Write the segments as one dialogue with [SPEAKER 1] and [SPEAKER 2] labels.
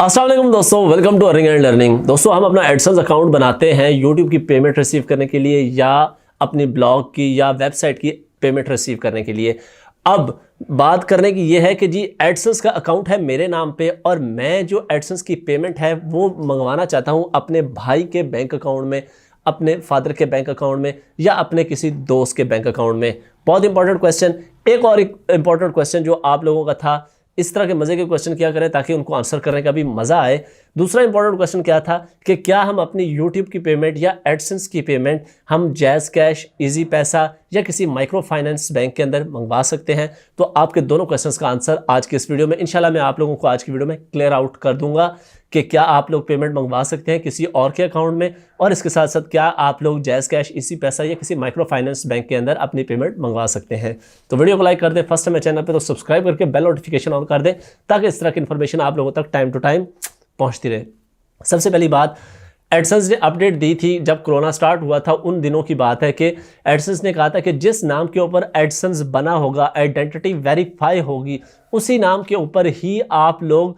[SPEAKER 1] अस्सलाम वालेकुम दोस्तों, welcome to earning and learning. दोस्तों, हम अपना एडसेंस अकाउंट बनाते हैं यूट्यूब की पेमेंट रिसीव करने के लिए या अपनी ब्लॉग की या वेबसाइट की पेमेंट रिसीव करने के लिए। अब बात करने की ये है कि जी एडसेंस का अकाउंट है मेरे नाम पे और मैं जो एडसेंस की पेमेंट है वो मंगवाना चाहता हूँ अपने भाई के बैंक अकाउंट में, अपने फादर के बैंक अकाउंट में या अपने किसी दोस्त के बैंक अकाउंट में। बहुत इंपॉर्टेंट क्वेश्चन। एक और इंपॉर्टेंट क्वेश्चन जो आप लोगों का था, इस तरह के मजे के क्वेश्चन किया करें ताकि उनको आंसर करने का भी मजा आए। दूसरा इंपॉर्टेंट क्वेश्चन क्या था कि क्या हम अपनी यूट्यूब की पेमेंट या एडसेंस की पेमेंट हम जैज़ कैश, इजी पैसा या किसी माइक्रो फाइनेंस बैंक के अंदर मंगवा सकते हैं। तो आपके दोनों क्वेश्चंस का आंसर आज की इस वीडियो में इंशाल्लाह मैं आप लोगों को आज की वीडियो में क्लियर आउट कर दूंगा कि क्या आप लोग पेमेंट मंगवा सकते हैं किसी और के अकाउंट में, और इसके साथ साथ क्या आप लोग जैज़ कैश, इसी पैसा या किसी माइक्रो फाइनेंस बैंक के अंदर अपनी पेमेंट मंगवा सकते हैं। तो वीडियो को लाइक कर दें, फर्स्ट टाइम चैनल पे तो सब्सक्राइब करके बेल नोटिफिकेशन ऑन कर दें ताकि इस तरह की इन्फॉर्मेशन आप लोगों तक टाइम टू टाइम पहुंचती रहे। सबसे पहली बात, एडसेंस ने अपडेट दी थी जब कोरोना स्टार्ट हुआ था, उन दिनों की बात है कि एडसेंस ने कहा था कि जिस नाम के ऊपर एडसेंस बना होगा, आइडेंटिटी वेरीफाई होगी, उसी नाम के ऊपर ही आप लोग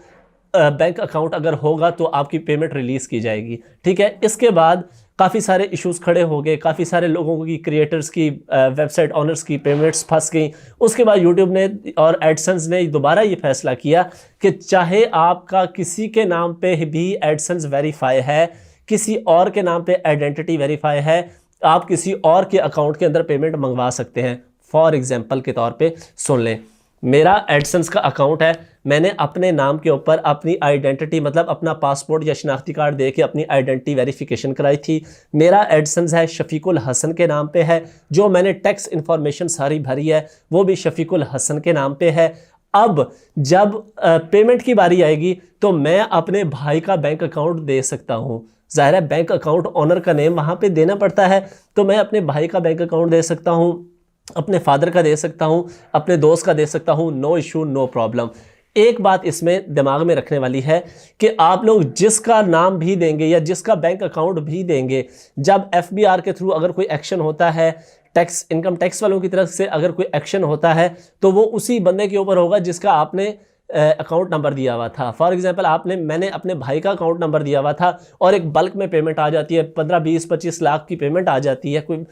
[SPEAKER 1] बैंक अकाउंट अगर होगा तो आपकी पेमेंट रिलीज़ की जाएगी। ठीक है। इसके बाद काफ़ी सारे इश्यूज खड़े हो गए, काफ़ी सारे लोगों की, क्रिएटर्स की, वेबसाइट ऑनर्स की पेमेंट्स फंस गई। उसके बाद यूट्यूब ने और एडसेंस ने दोबारा ये फैसला किया कि चाहे आपका किसी के नाम पे भी एडसेंस वेरीफाई है, किसी और के नाम पे आइडेंटिटी वेरीफाई है, आप किसी और के अकाउंट के अंदर पेमेंट मंगवा सकते हैं। फॉर एग्जाम्पल के तौर पर सुन लें, मेरा एडसेंस का अकाउंट है, मैंने अपने नाम के ऊपर अपनी आइडेंटिटी मतलब अपना पासपोर्ट या शनाख्ती कार्ड दे के अपनी आइडेंटिटी वेरिफिकेशन कराई थी। मेरा एडसेंस है शफीकुल हसन के नाम पे है, जो मैंने टैक्स इन्फॉर्मेशन सारी भरी है वो भी शफीकुल हसन के नाम पे है। अब जब पेमेंट की बारी आएगी तो मैं अपने भाई का बैंक अकाउंट दे सकता हूँ। ज़ाहिर है बैंक अकाउंट ऑनर का नेम वहाँ पे देना पड़ता है, तो मैं अपने भाई का बैंक अकाउंट दे सकता हूँ, अपने फादर का दे सकता हूँ, अपने दोस्त का दे सकता हूँ। No issue, no problem. एक बात इसमें दिमाग में रखने वाली है कि आप लोग जिसका नाम भी देंगे या जिसका बैंक अकाउंट भी देंगे, जब एफबीआर के थ्रू अगर कोई एक्शन होता है, टैक्स इनकम टैक्स वालों की तरफ से अगर कोई एक्शन होता है तो वो उसी बंदे के ऊपर होगा जिसका आपने अकाउंट नंबर दिया हुआ था। फॉर एग्जांपल मैंने अपने भाई का अकाउंट नंबर दिया हुआ था और एक बल्क में पेमेंट आ जाती है, 15, 20, 25 लाख की पेमेंट आ जाती है कोई,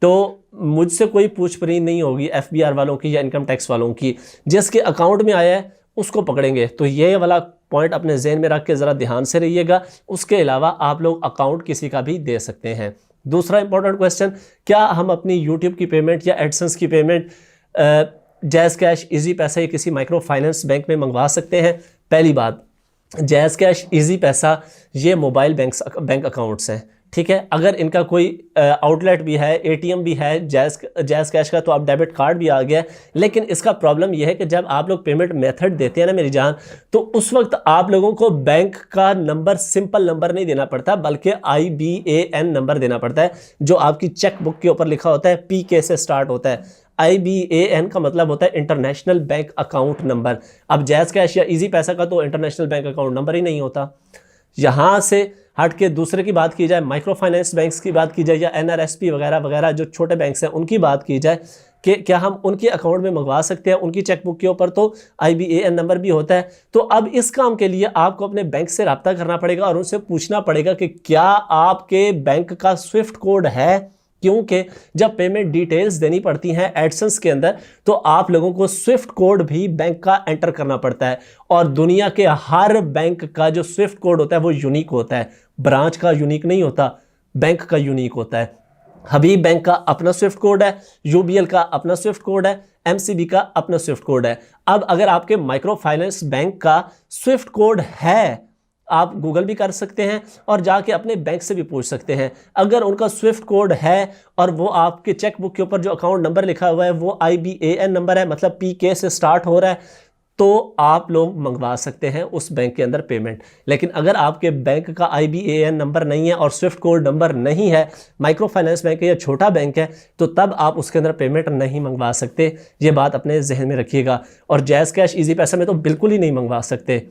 [SPEAKER 1] तो मुझसे कोई पूछपरछ नहीं होगी एफबीआर वालों की या इनकम टैक्स वालों की। जिसके अकाउंट में आया है उसको पकड़ेंगे। तो ये वाला पॉइंट अपने जहन में रख के ज़रा ध्यान से रहिएगा। उसके अलावा आप लोग अकाउंट किसी का भी दे सकते हैं। दूसरा इंपॉर्टेंट क्वेश्चन, क्या हम अपनी यूट्यूब की पेमेंट या एडसेंस की पेमेंट जैज़ कैश, इजी पैसा या किसी माइक्रो फाइनेंस बैंक में मंगवा सकते हैं? पहली बात, जैज़ कैश, इजी पैसा ये मोबाइल बैंक अकाउंट्स हैं। ठीक है। अगर इनका कोई आउटलेट भी है, एटीएम भी है जैज़ कैश का, तो आप डेबिट कार्ड भी आ गया। लेकिन इसका प्रॉब्लम यह है कि जब आप लोग पेमेंट मेथड देते हैं ना मेरी जान, तो उस वक्त आप लोगों को बैंक का नंबर, सिंपल नंबर नहीं देना पड़ता बल्कि IBAN नंबर देना पड़ता है, जो आपकी चेक बुक के ऊपर लिखा होता है, PK से स्टार्ट होता है। IBAN का मतलब होता है इंटरनेशनल बैंक अकाउंट नंबर। अब जैज़ कैश या इजी पैसा का तो इंटरनेशनल बैंक अकाउंट नंबर ही नहीं होता। यहाँ से हट के दूसरे की बात की जाए, माइक्रो फाइनेंस बैंक्स की बात की जाए या NRSP वगैरह वगैरह जो छोटे बैंक्स हैं उनकी बात की जाए कि क्या हम उनके अकाउंट में मंगवा सकते हैं। उनकी चेकबुक के ऊपर तो IBAN नंबर भी होता है। तो अब इस काम के लिए आपको अपने बैंक से रब्ता करना पड़ेगा और उनसे पूछना पड़ेगा कि क्या आपके बैंक का स्विफ्ट कोड है, क्योंकि जब पेमेंट डिटेल्स देनी पड़ती हैं एडसेंस के अंदर तो आप लोगों को स्विफ्ट कोड भी बैंक का एंटर करना पड़ता है। और दुनिया के हर बैंक का जो स्विफ्ट कोड होता है वो यूनिक होता है, ब्रांच का यूनिक नहीं होता, बैंक का यूनिक होता है। हबीब बैंक का अपना स्विफ्ट कोड है, UBL का अपना स्विफ्ट कोड है, MCB का अपना स्विफ्ट कोड है। अब अगर आपके माइक्रो फाइनेंस बैंक का स्विफ्ट कोड है, आप गूगल भी कर सकते हैं और जाके अपने बैंक से भी पूछ सकते हैं। अगर उनका स्विफ्ट कोड है और वो आपके चेक बुक के ऊपर जो अकाउंट नंबर लिखा हुआ है वो IBAN नंबर है, मतलब PK से स्टार्ट हो रहा है, तो आप लोग मंगवा सकते हैं उस बैंक के अंदर पेमेंट। लेकिन अगर आपके बैंक का IBAN नंबर नहीं है और स्विफ्ट कोड नंबर नहीं है, माइक्रो फाइनेंस बैंक है या छोटा बैंक है, तो तब आप उसके अंदर पेमेंट नहीं मंगवा सकते। ये बात अपने जहन में रखिएगा। और जैज़ कैश, इजी पैसा में तो बिल्कुल ही नहीं मंगवा सकते।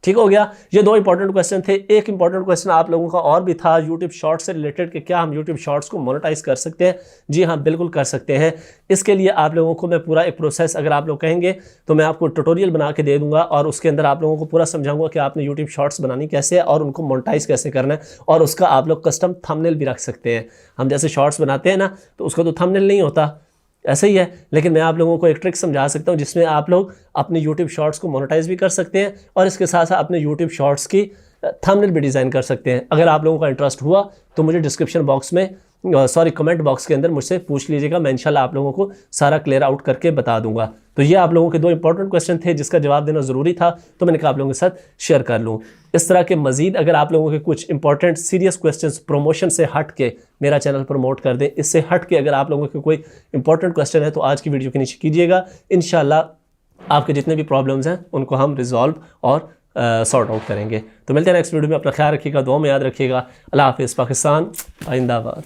[SPEAKER 1] ठीक हो गया। ये 2 इंपॉर्टेंट क्वेश्चन थे। एक इंपॉर्टेंट क्वेश्चन आप लोगों का और भी था यूट्यूब शॉर्ट्स से रिलेटेड कि क्या हम यूट्यूब शॉर्ट्स को मोनेटाइज कर सकते हैं। जी हाँ, बिल्कुल कर सकते हैं। इसके लिए आप लोगों को मैं पूरा एक प्रोसेस, अगर आप लोग कहेंगे तो मैं आपको ट्यूटोरियल बना के दे दूंगा और उसके अंदर आप लोगों को पूरा समझाऊंगा कि आपने यूट्यूब शॉर्ट्स बनानी कैसे है और उनको मोनेटाइज कैसे करना है, और उसका आप लोग कस्टम थंबनेल भी रख सकते हैं। हम जैसे शॉर्ट्स बनाते हैं ना, तो उसका तो थंबनेल नहीं होता, ऐसे ही है, लेकिन मैं आप लोगों को एक ट्रिक समझा सकता हूं जिसमें आप लोग अपने YouTube शॉर्ट्स को मोनेटाइज भी कर सकते हैं और इसके साथ साथ अपने YouTube शॉर्ट्स की थंबनेल भी डिज़ाइन कर सकते हैं। अगर आप लोगों का इंटरेस्ट हुआ तो मुझे डिस्क्रिप्शन बॉक्स में कमेंट बॉक्स के अंदर मुझसे पूछ लीजिएगा, मैं इंशाल्लाह आप लोगों को सारा क्लियर आउट करके बता दूंगा। तो ये आप लोगों के 2 इंपॉर्टेंट क्वेश्चन थे जिसका जवाब देना ज़रूरी था, तो मैंने कहा आप लोगों के साथ शेयर कर लूँ। इस तरह के मजीद अगर आप लोगों के कुछ इंपॉर्टेंट सीरियस क्वेश्चंस प्रमोशन से हट के मेरा चैनल प्रमोट कर दें, इससे हट के अगर आप लोगों के कोई इंपॉर्टेंट क्वेश्चन है तो आज की वीडियो के नीचे कीजिएगा। इंशाल्लाह आपके जितने भी प्रॉब्लम्स हैं उनको हम रिजॉल्व और सॉर्ट आउट करेंगे। तो मिलते हैं नेक्स्ट वीडियो में। अपना ख्याल रखिएगा, दुआ में याद रखिएगा। अल्लाह हाफिज़। पाकिस्तान जिंदाबाद।